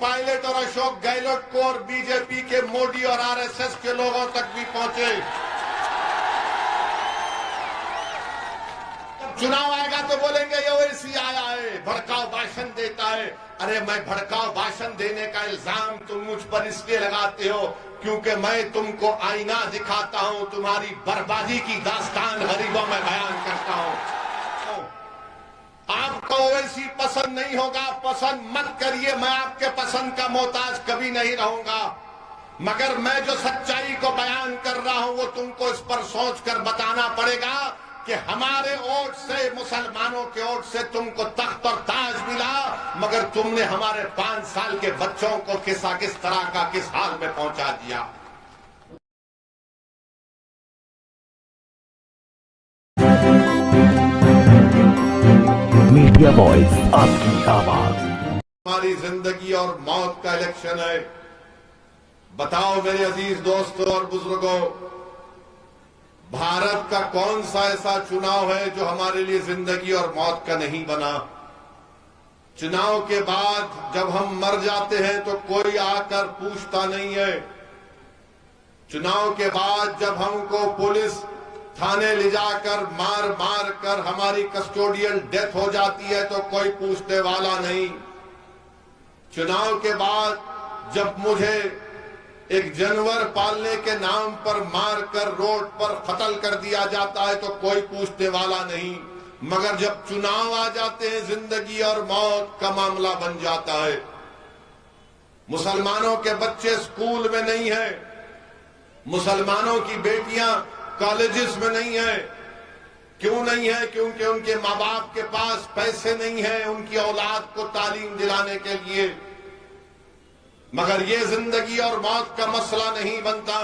Pilot और अशोक गहलोत को और बीजेपी के मोदी और आरएसएस के लोगों तक भी पहुंचे। चुनाव आएगा तो बोलेंगे ये ओवैसी आया है, भड़काऊ भाषण देता है। अरे मैं भड़काऊ भाषण देने का इल्जाम तुम मुझ पर इसलिए लगाते हो क्योंकि मैं तुमको आईना दिखाता हूं, तुम्हारी बर्बादी की दास्तान गरीबों में बयान करता हूं। आपको ओवैसी पसंद नहीं होगा, पसंद मत करिए, मैं आपके पसंद का मोहताज कभी नहीं रहूंगा, मगर मैं जो सच्चाई को बयान कर रहा हूं वो तुमको इस पर सोचकर बताना पड़ेगा कि हमारे वोट से, मुसलमानों के वोट से तुमको तख्त और ताज मिला, मगर तुमने हमारे 5 साल के बच्चों को किस तरह का किस हाल में पहुंचा दिया। मीडिया वॉइस, आपकी आवाज। हमारी जिंदगी और मौत का इलेक्शन है। बताओ मेरे अजीज दोस्तों और बुजुर्गों, भारत का कौन सा ऐसा चुनाव है जो हमारे लिए जिंदगी और मौत का नहीं बना? चुनाव के बाद जब हम मर जाते हैं तो कोई आकर पूछता नहीं है। चुनाव के बाद जब हमको पुलिस थाने ले जाकर मार मार कर हमारी कस्टोडियल डेथ हो जाती है तो कोई पूछने वाला नहीं। चुनाव के बाद जब मुझे एक जानवर पालने के नाम पर मारकर रोड पर कत्ल कर दिया जाता है तो कोई पूछने वाला नहीं, मगर जब चुनाव आ जाते हैं जिंदगी और मौत का मामला बन जाता है। मुसलमानों के बच्चे स्कूल में नहीं है, मुसलमानों की बेटियां कॉलेजेस में नहीं है। क्यों नहीं है? क्योंकि उनके माँ बाप के पास पैसे नहीं है उनकी औलाद को तालीम दिलाने के लिए। मगर ये जिंदगी और मौत का मसला नहीं बनता।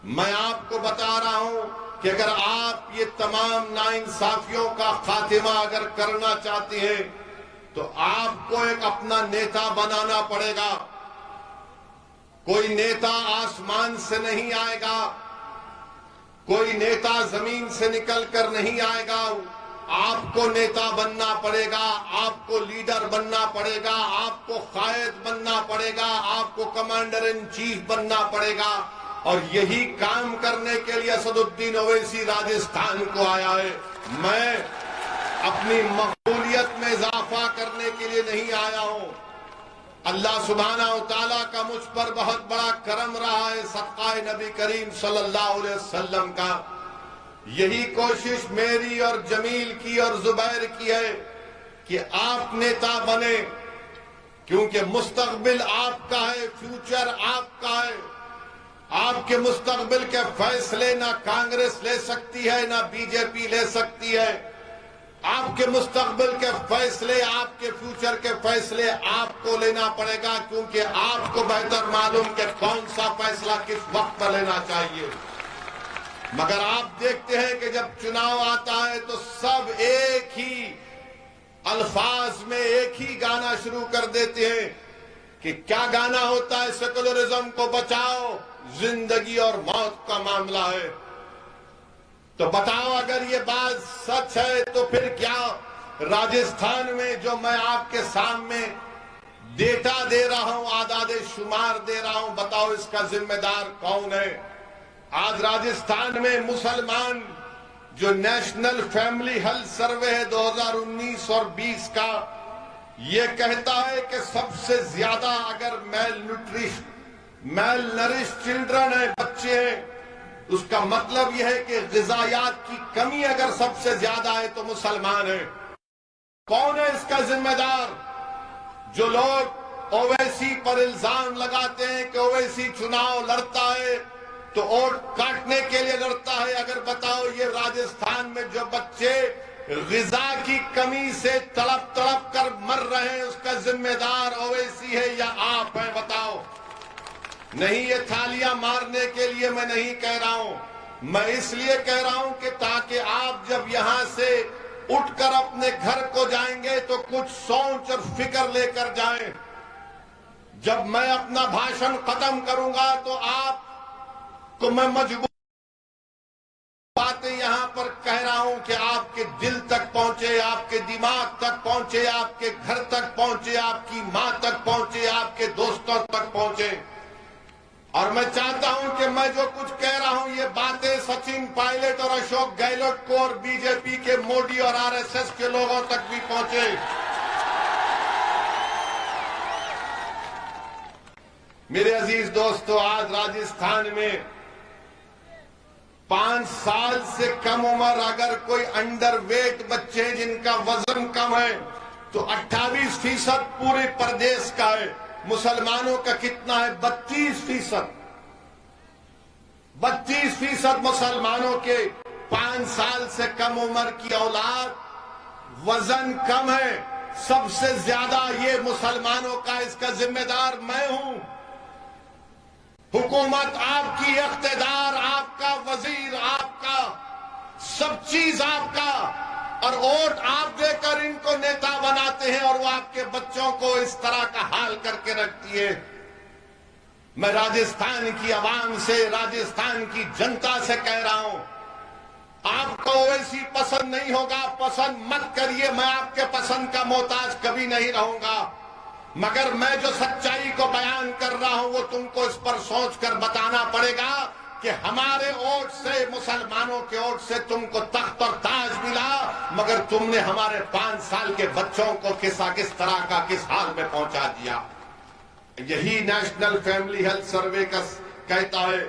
मैं आपको बता रहा हूं कि अगर आप ये तमाम नाइंसाफियों का खात्मा अगर करना चाहते हैं तो आपको एक अपना नेता बनाना पड़ेगा। कोई नेता आसमान से नहीं आएगा, कोई नेता जमीन से निकलकर नहीं आएगा। आपको नेता बनना पड़ेगा, आपको लीडर बनना पड़ेगा, आपको कायद बनना पड़ेगा, आपको कमांडर इन चीफ बनना पड़ेगा। और यही काम करने के लिए असदुद्दीन ओवैसी राजस्थान को आया है। मैं अपनी मकबूलियत में इजाफा करने के लिए नहीं आया हूं। अल्लाह सुब्हाना व तआला का मुझ पर बहुत बड़ा करम रहा है सदक़ाए नबी करीम सल्लल्लाहु अलैहि वसल्लम का। यही कोशिश मेरी और जमील की और जुबैर की है कि आप नेता बने, क्योंकि मुस्तकबिल आपका है, फ्यूचर आपका है। आपके मुस्तकबिल के फैसले ना कांग्रेस ले सकती है ना बीजेपी ले सकती है। आपके मुस्तकबिल के फैसले, आपके फ्यूचर के फैसले आपको लेना पड़ेगा, क्योंकि आपको बेहतर मालूम कि कौन सा फैसला किस वक्त पर लेना चाहिए। मगर आप देखते हैं कि जब चुनाव आता है तो सब एक ही अल्फाज में एक ही गाना शुरू कर देते हैं कि क्या गाना होता है? सेकुलरिज्म को बचाओ, जिंदगी और मौत का मामला है। तो बताओ, अगर ये बात सच है तो फिर क्या राजस्थान में जो मैं आपके सामने डेटा दे रहा हूं, आदादे शुमार दे रहा हूं, बताओ इसका जिम्मेदार कौन है? आज राजस्थान में मुसलमान जो नेशनल फैमिली हेल्थ सर्वे है 2019 और 20 का, ये कहता है कि सबसे ज्यादा अगर मेल नरिश चिल्ड्रन है, बच्चे हैं, उसका मतलब यह है कि ग़िज़ायात की कमी अगर सबसे ज्यादा है तो मुसलमान है। कौन है इसका जिम्मेदार? जो लोग ओवैसी पर इल्जाम लगाते हैं कि ओवैसी चुनाव लड़ता है तो वोट काटने के लिए लड़ता है। अगर बताओ, ये राजस्थान में जो बच्चे ग़िज़ा की कमी से तड़प तड़प कर मर रहे हैं, उसका जिम्मेदार ओवैसी है या आप हैं? बताओ। नहीं, ये थालियां मारने के लिए मैं नहीं कह रहा हूं, मैं इसलिए कह रहा हूं कि ताकि आप जब यहां से उठकर अपने घर को जाएंगे तो कुछ सोच और फिक्र लेकर जाएं। जब मैं अपना भाषण खत्म करूंगा तो आपको मैं मजबूर बातें यहां पर कह रहा हूं कि आपके दिल तक पहुंचे, आपके दिमाग तक पहुंचे, आपके घर तक पहुंचे, आपकी मां तक पहुंचे, आपके दोस्तों तक पहुंचे। और मैं चाहता हूं कि मैं जो कुछ कह रहा हूं ये बातें सचिन पायलट और अशोक गहलोत को और बीजेपी के मोदी और आरएसएस के लोगों तक भी पहुंचे। मेरे अजीज दोस्तों, आज राजस्थान में 5 साल से कम उम्र अगर कोई अंडरवेट बच्चे जिनका वजन कम है तो 28% पूरे प्रदेश का है। मुसलमानों का कितना है? 32%। 32% मुसलमानों के 5 साल से कम उम्र की औलाद वजन कम है। सबसे ज्यादा ये मुसलमानों का, इसका जिम्मेदार मैं हूं। हुकूमत आपकी, इख्तिदार आपका, वजीर आपका, सब चीज आपका, और वोट आप देकर इनको नेता बनाते हैं और वो आपके बच्चों को इस तरह का हाल करके रखती है। मैं राजस्थान की आवाम से, राजस्थान की जनता से कह रहा हूं, आपको ओवैसी पसंद नहीं होगा, पसंद मत करिए। मैं आपके पसंद का मोहताज कभी नहीं रहूंगा, मगर मैं जो सच्चाई को बयान कर रहा हूं वो तुमको इस पर सोचकर बताना पड़ेगा कि हमारे वोट से, मुसलमानों के वोट से तुमको तख्त और ताज मिला, मगर तुमने हमारे 5 साल के बच्चों को किस तरह का, किस हाल में पहुंचा दिया। यही नेशनल फैमिली हेल्थ सर्वे का कहता है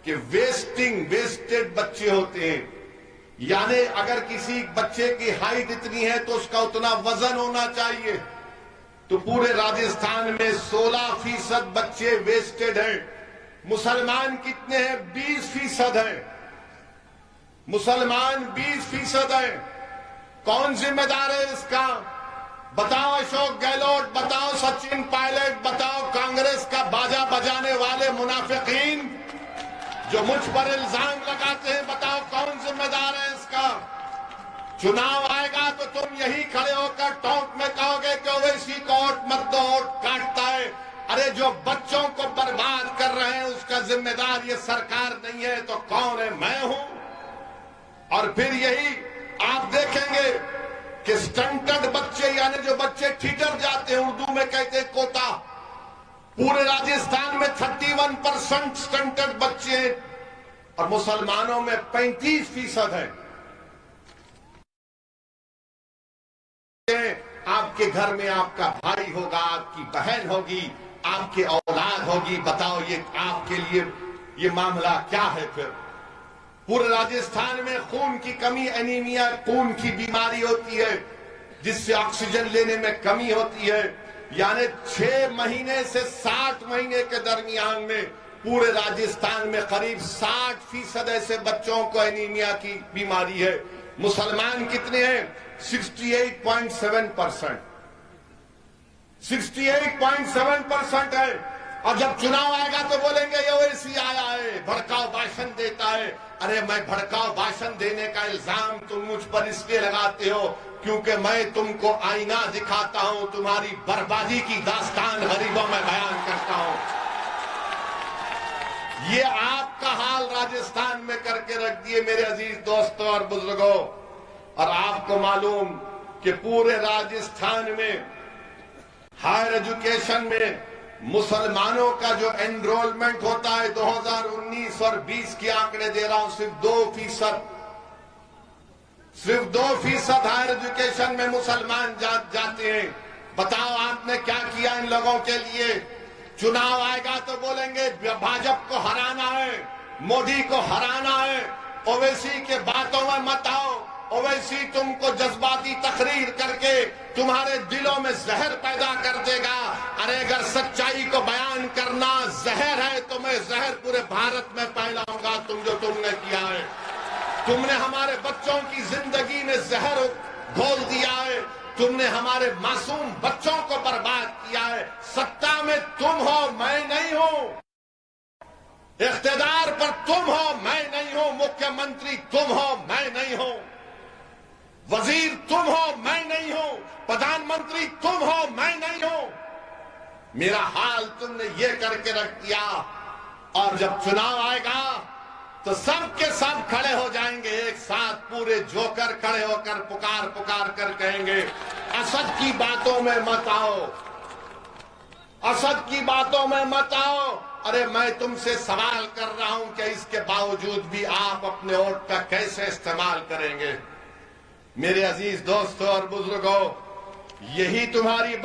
कि वेस्टेड बच्चे होते हैं। यानी अगर किसी बच्चे की हाइट इतनी है तो उसका उतना वजन होना चाहिए। तो पूरे राजस्थान में 16% बच्चे वेस्टेड हैं। मुसलमान कितने हैं? 20% हैं। मुसलमान 20% हैं। कौन जिम्मेदार है इसका? बताओ अशोक गहलोत, बताओ सचिन पायलट, बताओ कांग्रेस का बाजा बजाने वाले मुनाफिकीन जो मुझ पर इल्जाम लगाते हैं, बताओ कौन जिम्मेदार है इसका? चुनाव आएगा तो तुम यही खड़े होकर टोंक में कहोगे कि ओवैसी को वोट मत दो, वोट काटता है। अरे जो बच्चों को बर्बाद कर रहे हैं उसका जिम्मेदार ये सरकार नहीं है तो कौन है? मैं हूं। और फिर यही आप देखेंगे कि स्टंटेड बच्चे, यानी जो बच्चे ठिठर जाते हैं, उर्दू में कहते हैं कोटा, पूरे राजस्थान में 31% स्टंटेड बच्चे हैं और मुसलमानों में 35% है। आपके घर में आपका भाई होगा, आपकी बहन होगी, आपकी औलाद होगी। बताओ ये आपके लिए ये मामला क्या है? फिर पूरे राजस्थान में खून की कमी, एनीमिया, खून की बीमारी होती है जिससे ऑक्सीजन लेने में कमी होती है। यानी 6 महीने से 60 महीने के दरमियान में पूरे राजस्थान में करीब 60% ऐसे बच्चों को एनीमिया की बीमारी है। मुसलमान कितने हैं? 68.7%। 68.7% है। और जब चुनाव आएगा तो बोलेंगे ये ओवैसी आया है, भड़काऊ भाषण देता है। अरे मैं भड़काऊ भाषण देने का इल्जाम तुम मुझ पर इसलिए लगाते हो क्योंकि मैं तुमको आईना दिखाता हूं, तुम्हारी बर्बादी की दास्तान गरीबों में बयान करता हूं। ये आपका हाल राजस्थान में करके रख दिए मेरे अजीज दोस्तों और बुजुर्गों। और आपको मालूम कि पूरे राजस्थान में हायर एजुकेशन में मुसलमानों का जो एनरोलमेंट होता है 2019 और 20 के आंकड़े दे रहा हूं, सिर्फ 2% हायर एजुकेशन में मुसलमान जाते हैं। बताओ आपने क्या किया इन लोगों के लिए? चुनाव आएगा तो बोलेंगे भाजपा को हराना है, मोदी को हराना है। ओवैसी के बातों में मत आओ। ओवैसी तुमको जज्बाती तकरीर करके तुम्हारे दिलों में जहर पैदा कर देगा। अरे अगर सच्चाई को बयान करना जहर है तो मैं जहर पूरे भारत में फैलाऊंगा। तुमने किया है, तुमने हमारे बच्चों की जिंदगी में जहर घोल दिया है। तुमने हमारे मासूम बच्चों को बर्बाद किया है। सत्ता में तुम हो, मैं नहीं हूं। इख्तिदार पर तुम हो, मैं नहीं हूं। मुख्यमंत्री तुम हो, मैं नहीं हूं। वजीर तुम हो, मैं नहीं हूं। प्रधानमंत्री तुम हो, मैं नहीं हूं। मेरा हाल तुमने ये करके रख दिया। और जब चुनाव आएगा तो सब के सब खड़े हो जाएंगे एक साथ, पूरे जोकर खड़े होकर पुकार पुकार कर कहेंगे, असद की बातों में मत आओ, असद की बातों में मत आओ। अरे मैं तुमसे सवाल कर रहा हूं कि इसके बावजूद भी आप अपने वोट का कैसे इस्तेमाल करेंगे? मेरे अजीज दोस्तों और बुजुर्गों, यही तुम्हारी